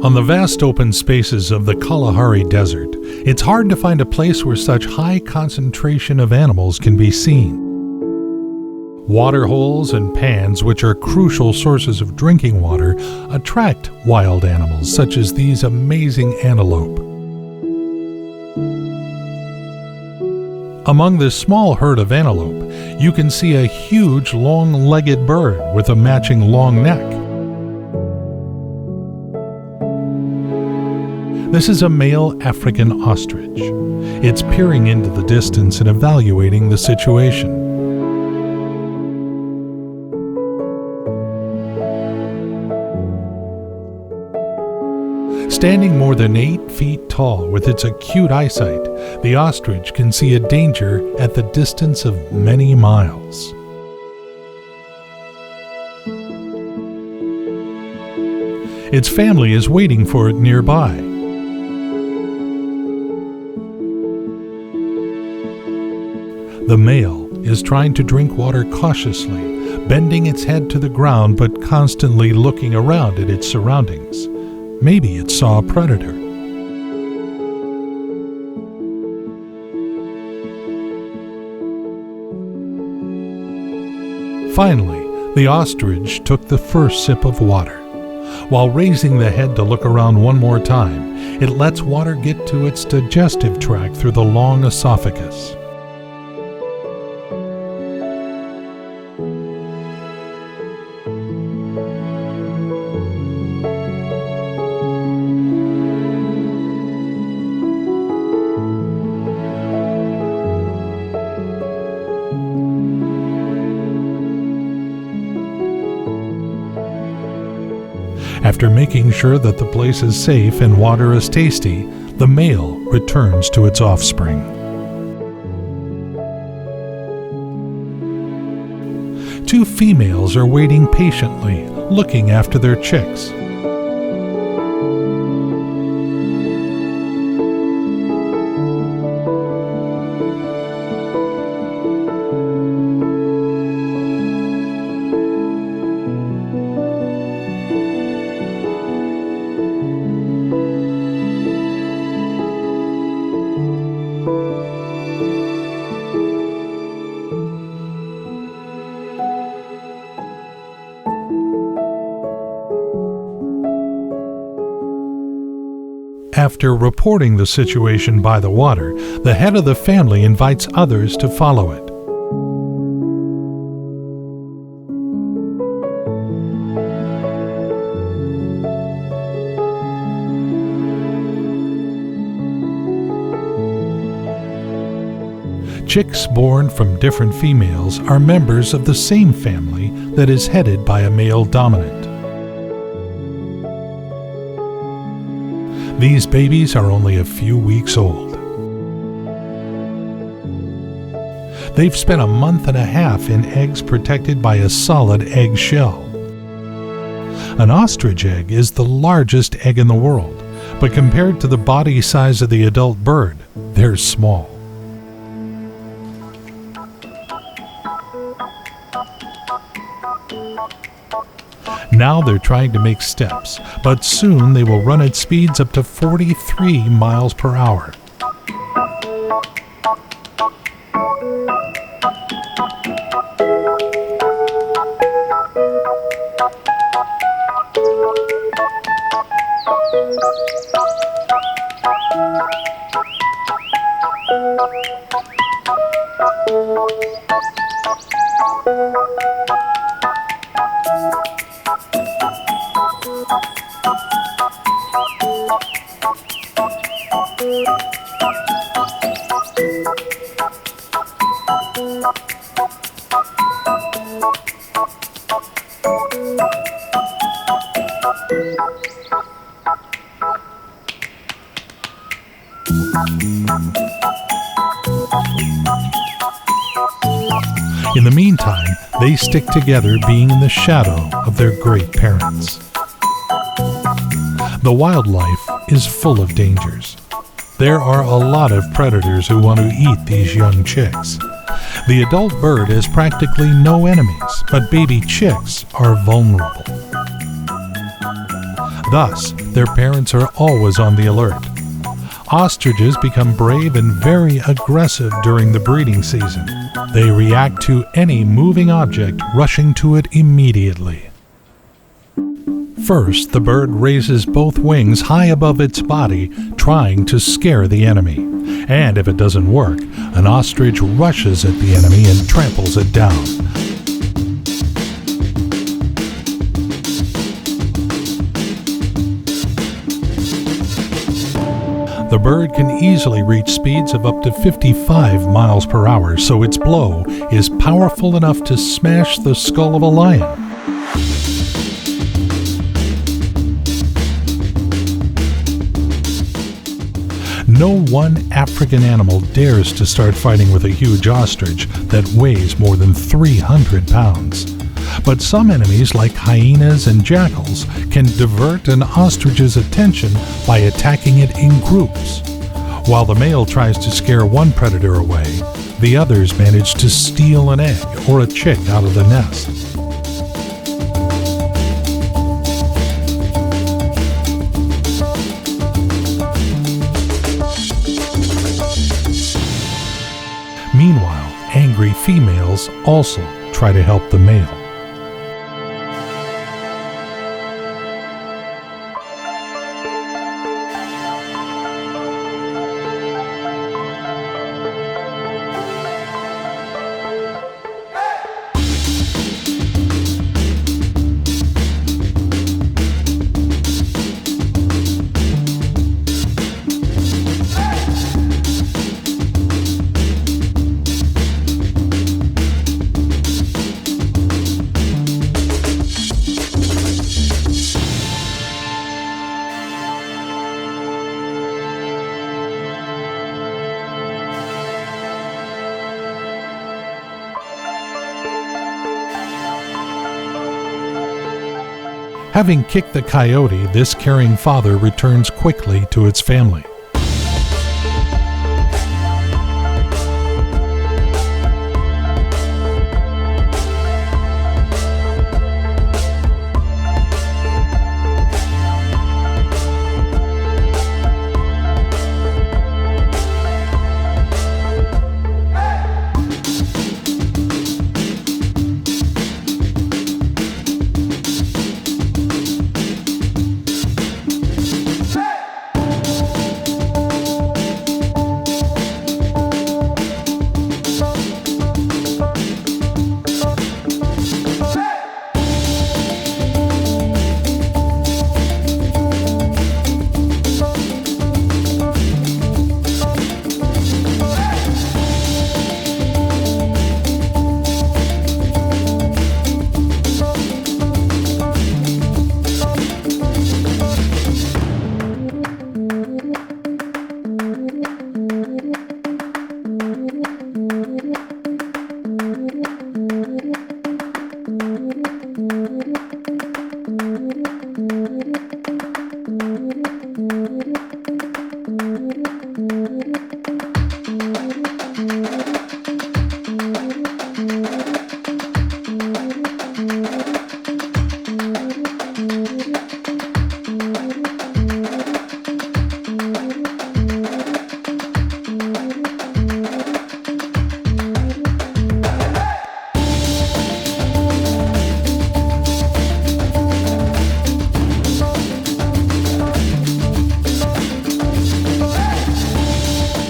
On the vast open spaces of the Kalahari Desert, it's hard to find a place where such high concentration of animals can be seen. Water holes and pans, which are crucial sources of drinking water, attract wild animals such as these amazing antelope. Among this small herd of antelope, you can see a huge long-legged bird with a matching long neck. This is a male African ostrich. It's peering into the distance and evaluating the situation. Standing more than 8 feet tall with its acute eyesight, the ostrich can see a danger at the distance of many miles. Its family is waiting for it nearby. The male is trying to drink water cautiously, bending its head to the ground but constantly looking around at its surroundings. Maybe it saw a predator. Finally, the ostrich took the first sip of water. While raising the head to look around one more time, it lets water get to its digestive tract through the long esophagus. After making sure that the place is safe and water is tasty, the male returns to its offspring. Two females are waiting patiently, looking after their chicks. After reporting the situation by the water, the head of the family invites others to follow it. Chicks born from different females are members of the same family that is headed by a male dominant. These babies are only a few weeks old. They've spent a month and a half in eggs protected by a solid egg shell. An ostrich egg is the largest egg in the world, but compared to the body size of the adult bird, they're small. Now they're trying to make steps, but soon they will run at speeds up to 43 miles per hour. In the meantime, they stick together, being in the shadow of their great parents. The wildlife is full of dangers. There are a lot of predators who want to eat these young chicks. The adult bird has practically no enemies, but baby chicks are vulnerable. Thus, Their parents are always on the alert. Ostriches become brave and very aggressive during the breeding season. They react to any moving object, rushing to it immediately. First, the bird raises both wings high above its body, trying to scare the enemy. And if it doesn't work, an ostrich rushes at the enemy and tramples it down. The bird can easily reach speeds of up to 55 miles per hour, so its blow is powerful enough to smash the skull of a lion. No one African animal dares to start fighting with a huge ostrich that weighs more than 300 pounds. But some enemies, like hyenas and jackals, can divert an ostrich's attention by attacking it in groups. While the male tries to scare one predator away, the others manage to steal an egg or a chick out of the nest. Meanwhile, angry females also try to help the male. Having kicked the coyote, this caring father returns quickly to its family.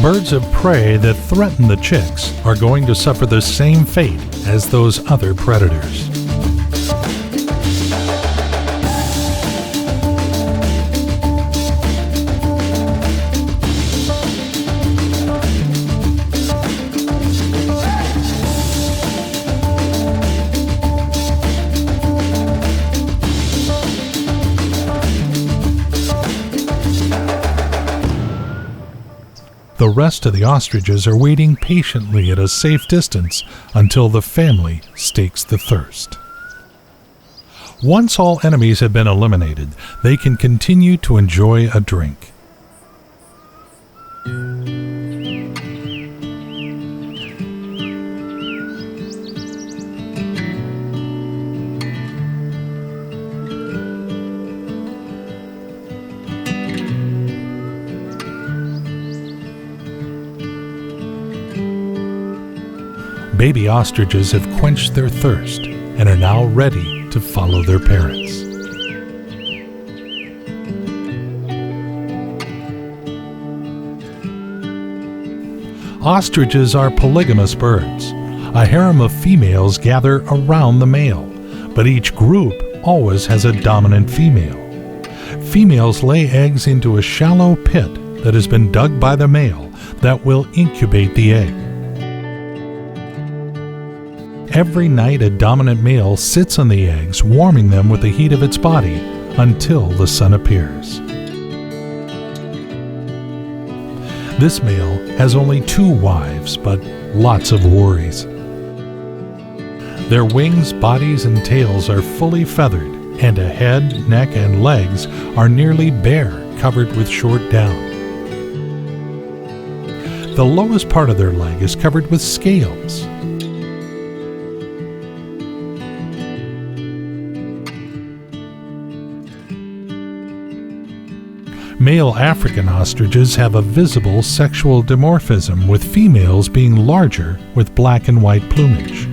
Birds of prey that threaten the chicks are going to suffer the same fate as those other predators. The rest of the ostriches are waiting patiently at a safe distance until the family stakes the thirst. Once all enemies have been eliminated, they can continue to enjoy a drink. Baby ostriches have quenched their thirst and are now ready to follow their parents. Ostriches are polygamous birds. A harem of females gather around the male, but each group always has a dominant female. Females lay eggs into a shallow pit that has been dug by the male that will incubate the egg. Every night a dominant male sits on the eggs, warming them with the heat of its body until the sun appears. This male has only 2 wives, but lots of worries. Their wings, bodies, and tails are fully feathered, and a head, neck, and legs are nearly bare, covered with short down. The lowest part of their leg is covered with scales. Male African ostriches have a visible sexual dimorphism, with females being larger with black and white plumage.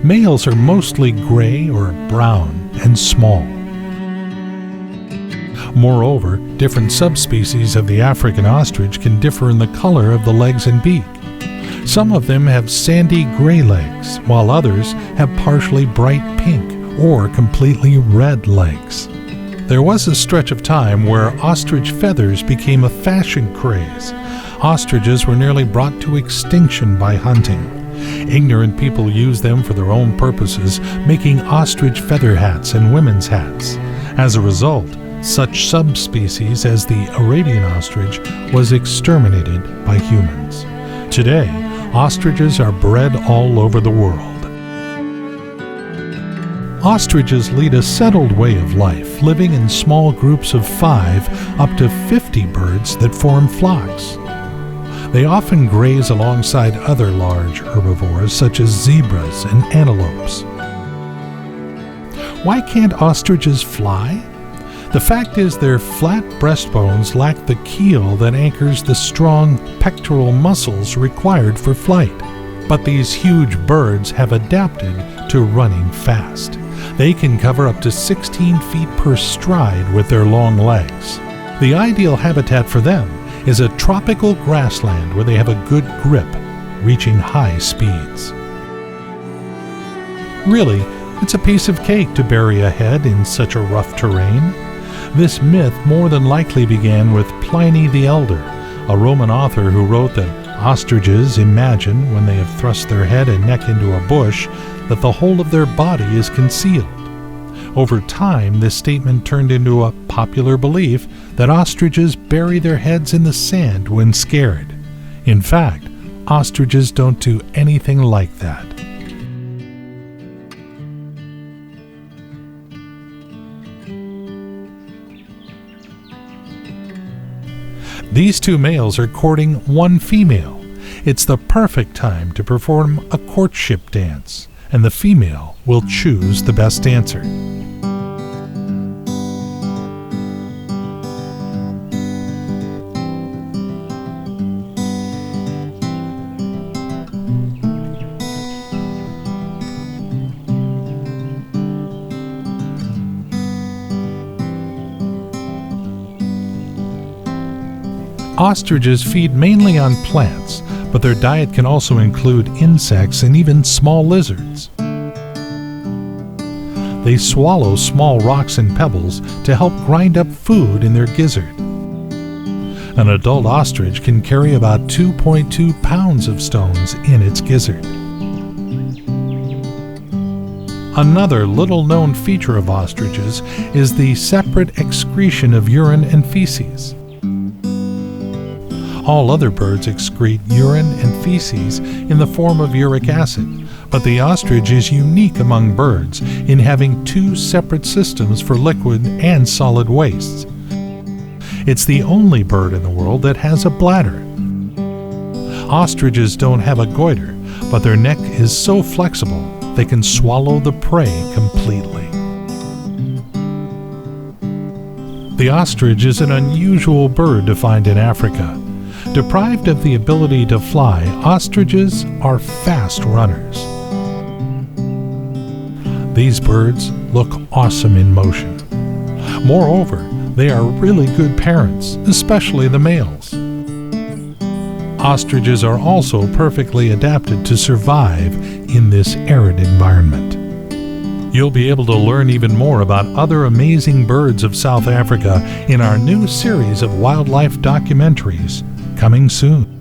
Males are mostly gray or brown and small. Moreover, different subspecies of the African ostrich can differ in the color of the legs and beak. Some of them have sandy gray legs, while others have partially bright pink or completely red legs. There was a stretch of time where ostrich feathers became a fashion craze. Ostriches were nearly brought to extinction by hunting. Ignorant people used them for their own purposes, making ostrich feather hats and women's hats. As a result, such subspecies as the Arabian ostrich was exterminated by humans. Today, ostriches are bred all over the world. Ostriches lead a settled way of life, living in small groups of 5 up to 50 birds that form flocks. They often graze alongside other large herbivores such as zebras and antelopes. Why can't ostriches fly? The fact is their flat breastbones lack the keel that anchors the strong pectoral muscles required for flight. But these huge birds have adapted to running fast. They can cover up to 16 feet per stride with their long legs. The ideal habitat for them is a tropical grassland where they have a good grip, reaching high speeds. Really, it's a piece of cake to bury a head in such a rough terrain. This myth more than likely began with Pliny the Elder, a Roman author who wrote that ostriches imagine, when they have thrust their head and neck into a bush, that the whole of their body is concealed. Over time, this statement turned into a popular belief that ostriches bury their heads in the sand when scared. In fact, ostriches don't do anything like that. These 2 males are courting one female. It's the perfect time to perform a courtship dance, and the female will choose the best dancer. Ostriches feed mainly on plants, but their diet can also include insects and even small lizards. They swallow small rocks and pebbles to help grind up food in their gizzard. An adult ostrich can carry about 2.2 pounds of stones in its gizzard. Another little-known feature of ostriches is the separate excretion of urine and feces. All other birds excrete urine and feces in the form of uric acid, but the ostrich is unique among birds in having 2 separate systems for liquid and solid wastes. It's the only bird in the world that has a bladder. Ostriches don't have a goiter, but their neck is so flexible they can swallow the prey completely. The ostrich is an unusual bird to find in Africa. Deprived of the ability to fly, ostriches are fast runners. These birds look awesome in motion. Moreover, they are really good parents, especially the males. Ostriches are also perfectly adapted to survive in this arid environment. You'll be able to learn even more about other amazing birds of South Africa in our new series of wildlife documentaries coming soon.